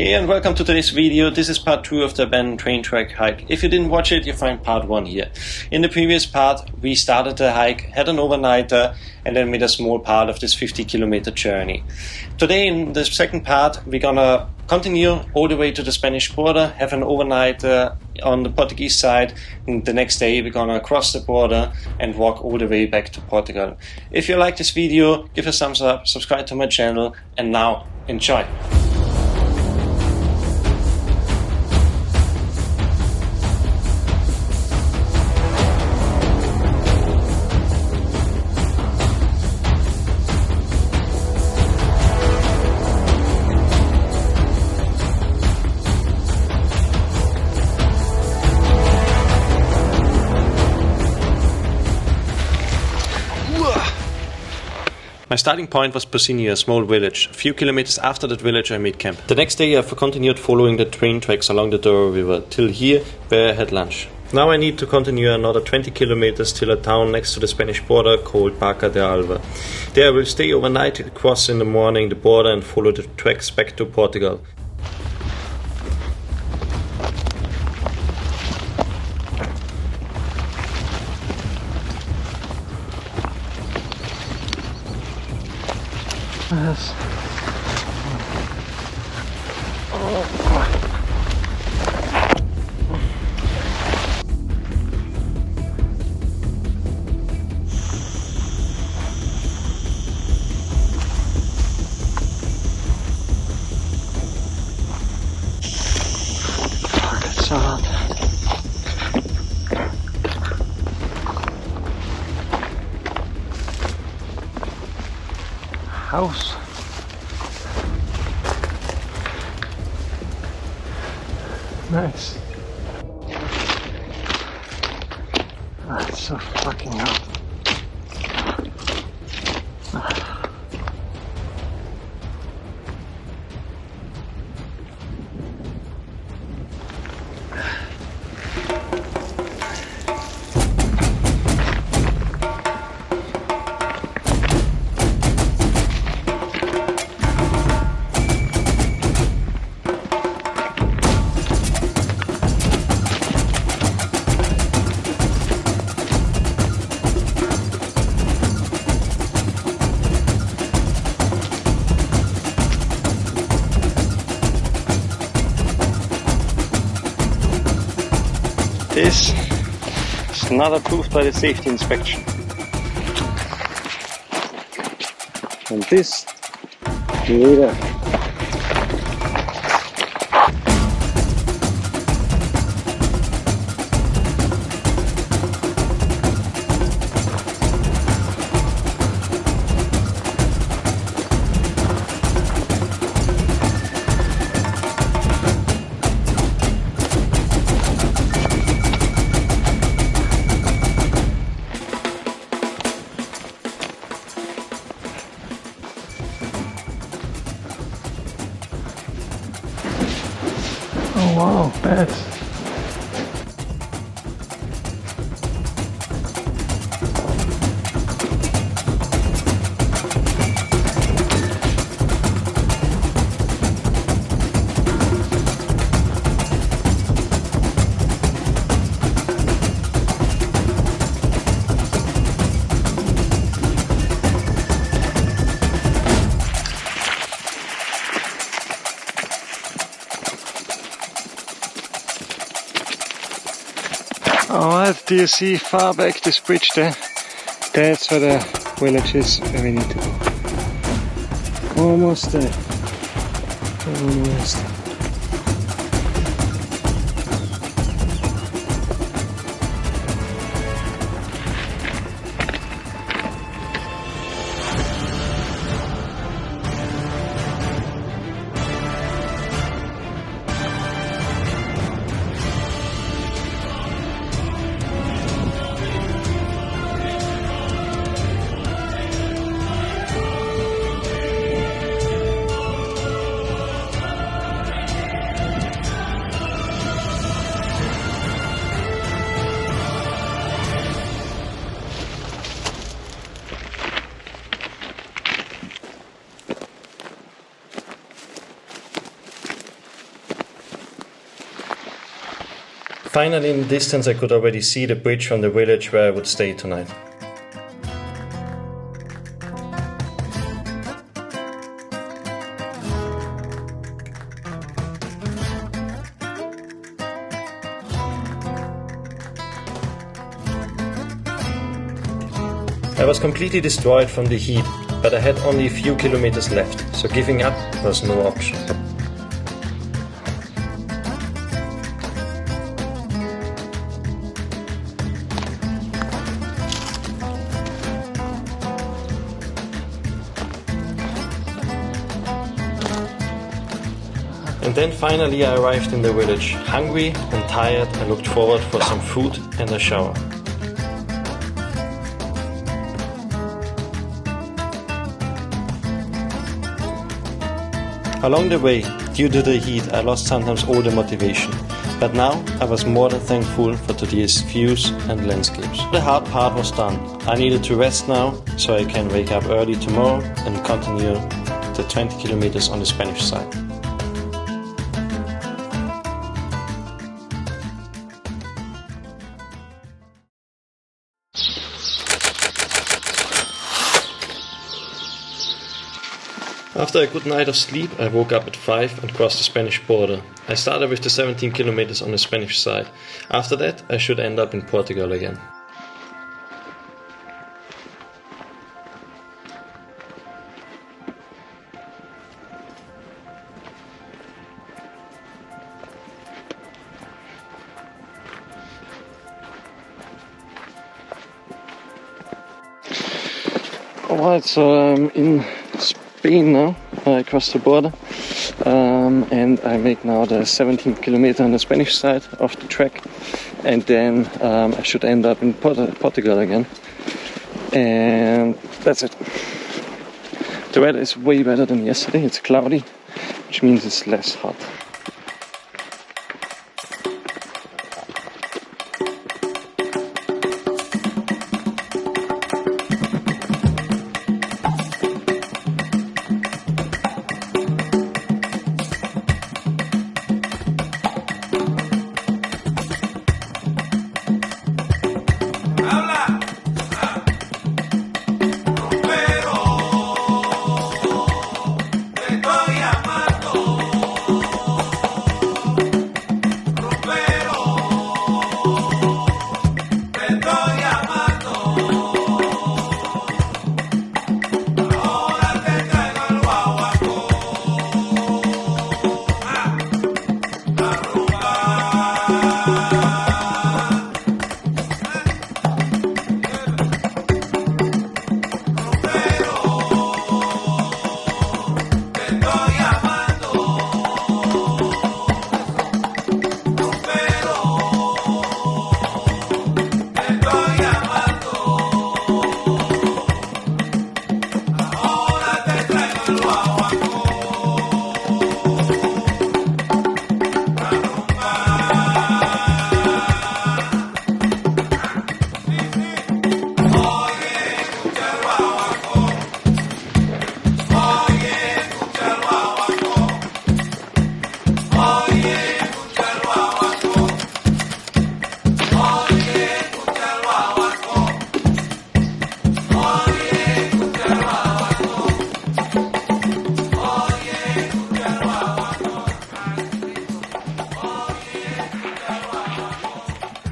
Hey and welcome to today's video. This is part 2 of the abandoned train track hike. If you didn't watch it, you find part 1 here. In the previous part, we started the hike, had an overnighter, and then made a small part of this 50-kilometer journey. Today, in the second part, we're gonna continue all the way to the Spanish border, have an overnighter on the Portuguese side, and the next day we're gonna cross the border and walk all the way back to Portugal. If you like this video, give a thumbs up, subscribe to my channel, and now, enjoy! My starting point was Pocinho, a small village. A few kilometers after that village I made camp. The next day I continued following the train tracks along the Douro River till here where I had lunch. Now I need to continue another 20 kilometers till a town next to the Spanish border called Barca de Alva. There I will stay overnight, cross in the morning the border and follow the tracks back to Portugal. Yes. Fuck, it's so hot. House. Nice. Ah, it's so fucking hot. This is not approved by the safety inspection. And this, neither. Oh wow, beds. Alright, do you see far back this bridge there? That's where the village is where we need to go. Almost there. Almost. Finally, in the distance I could already see the bridge from the village where I would stay tonight. I was completely destroyed from the heat, but I had only a few kilometers left, so giving up was no option. And then finally I arrived in the village. Hungry and tired, I looked forward for some food and a shower. Along the way, due to the heat, I lost sometimes all the motivation. But now I was more than thankful for today's views and landscapes. The hard part was done. I needed to rest now, so I can wake up early tomorrow and continue the 20 kilometers on the Spanish side. After a good night of sleep, I woke up at 5 and crossed the Spanish border. I started with the 17 kilometers on the Spanish side. After that, I should end up in Portugal again. Alright, so I'm in Spain now. I crossed the border and I make now the 17 kilometer on the Spanish side of the track, and then I should end up in Portugal again, and that's it. The weather is way better than yesterday. It's cloudy, which means it's less hot.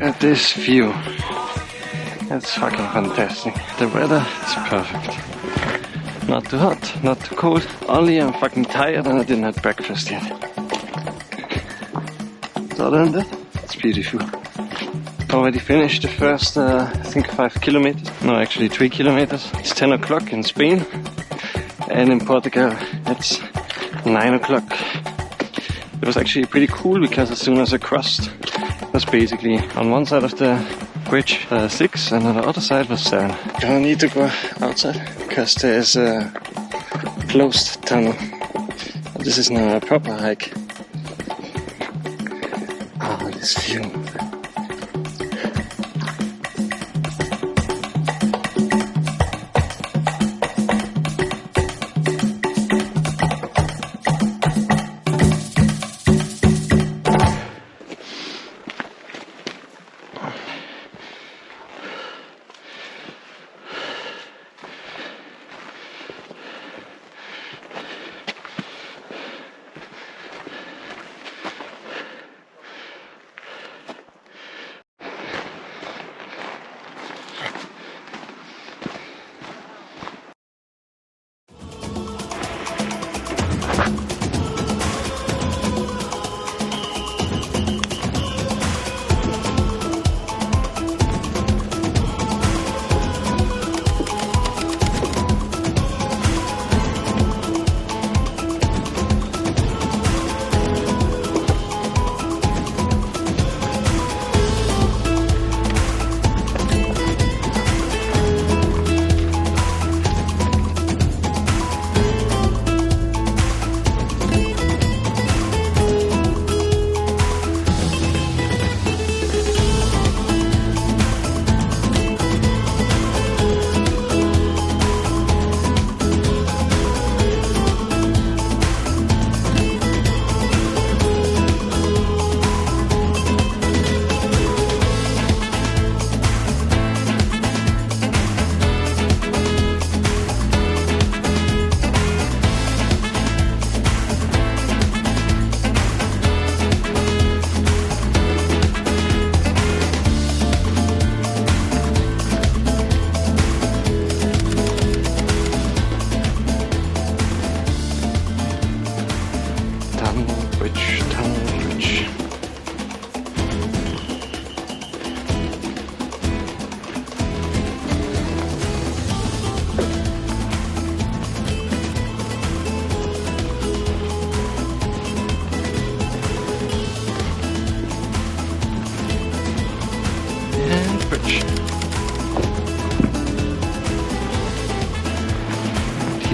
At this view, it's fucking fantastic. The weather is perfect. Not too hot, not too cold. Only I'm fucking tired and I didn't have breakfast yet. So other than that, it's beautiful. Already finished the first, I think 5 kilometers. No, actually 3 kilometers. It's 10 o'clock in Spain. And in Portugal, it's 9 o'clock. It was actually pretty cool because as soon as I crossed, it was basically on one side of the bridge 6 and on the other side was 7. I need to go outside because there's a closed tunnel. This is now a proper hike. Oh, this view.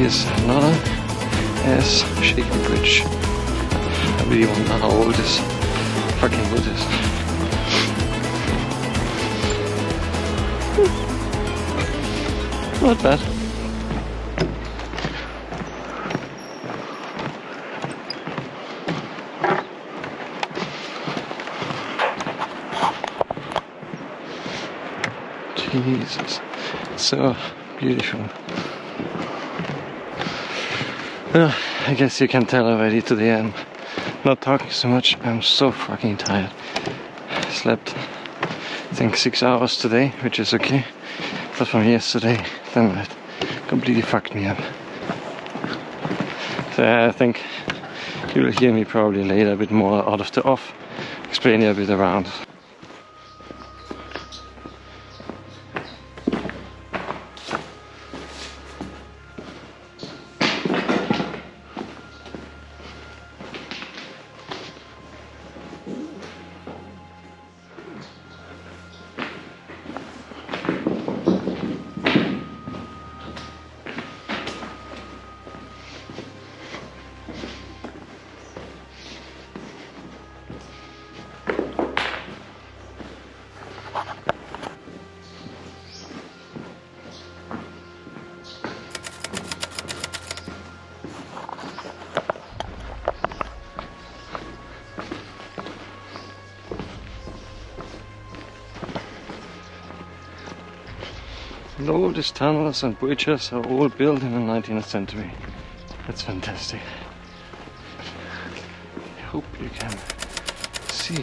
is another ass shaky bridge. I really wonder how old this fucking wood is. Not bad. Jesus, so beautiful. I guess you can tell already today I'm not talking so much. I'm so fucking tired. I slept, I think, 6 hours today, which is okay. But from yesterday, that night completely fucked me up. So I think you will hear me probably later a bit more out of the off, explaining a bit around. The oldest tunnels and bridges are all built in the 19th century. That's fantastic. I hope you can see.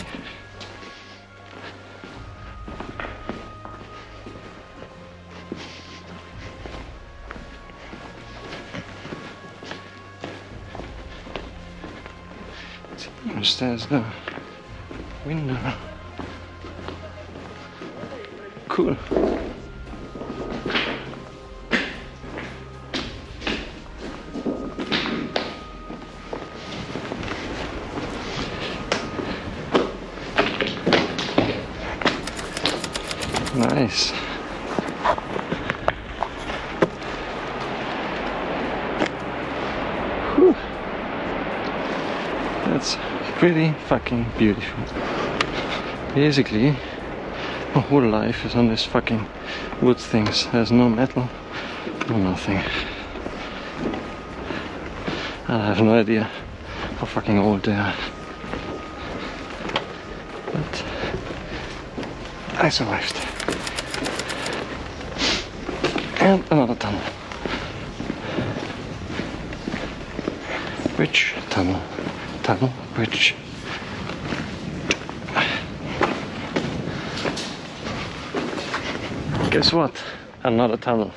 There's the window. Cool. Nice. Whew. That's pretty fucking beautiful. Basically, my whole life is on this fucking wood things. There's no metal, no nothing. And I have no idea how fucking old they are. But I survived. And another tunnel. Bridge, tunnel, tunnel, bridge. Guess what? Another tunnel.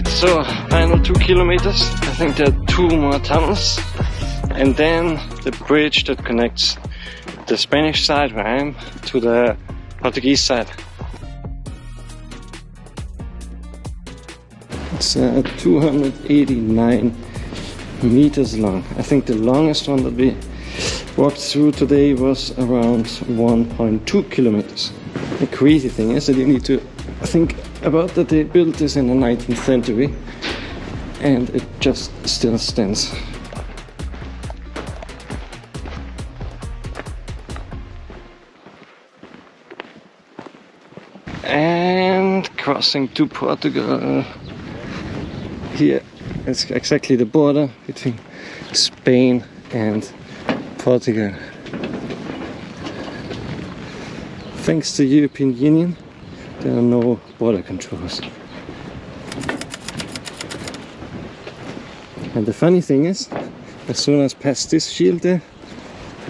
So, final 2 kilometers. I think there are 2 more tunnels. And then the bridge that connects the Spanish side where I am to the Portuguese side. It's 289 meters long. I think the longest one that we walked through today was around 1.2 kilometers. The crazy thing is that you need to, I think, about that they built this in the 19th century and it just still stands. And crossing to Portugal. Here it's exactly the border between Spain and Portugal. Thanks to the European Union, there are no border controls. And the funny thing is, as soon as past this shield there,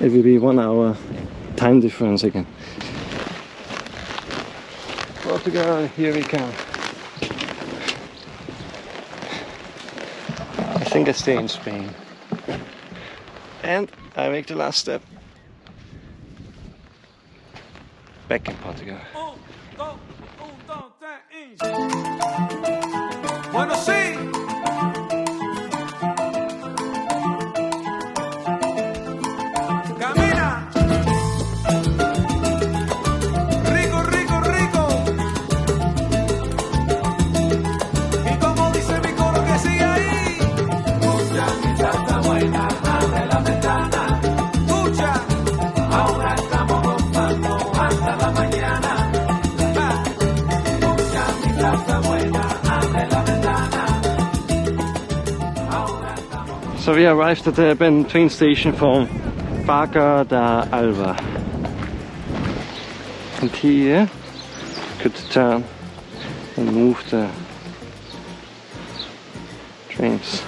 it will be 1 hour time difference again. Portugal, here we come. I think I stay in Spain. And I make the last step. Back in Portugal. Bueno, sí. Camina. Rico, rico, rico. Y como dice mi coro que sigue ahí. Escucha, mi salsa buena, abre la ventana. Escucha. Ahora estamos gozando hasta la mañana. Escucha, mi salsa buena, abre la ventana. Ahora estamos. So we arrived at the abandoned train station from Baga da Alva. And here could turn and move the trains.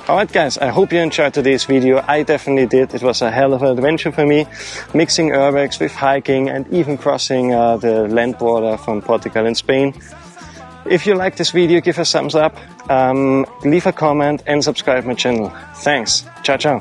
Alright guys, I hope you enjoyed today's video. I definitely did. It was a hell of an adventure for me, mixing urbex with hiking and even crossing the land border from Portugal and Spain. If you like this video, give us a thumbs up, leave a comment and subscribe my channel. Thanks. Ciao, ciao.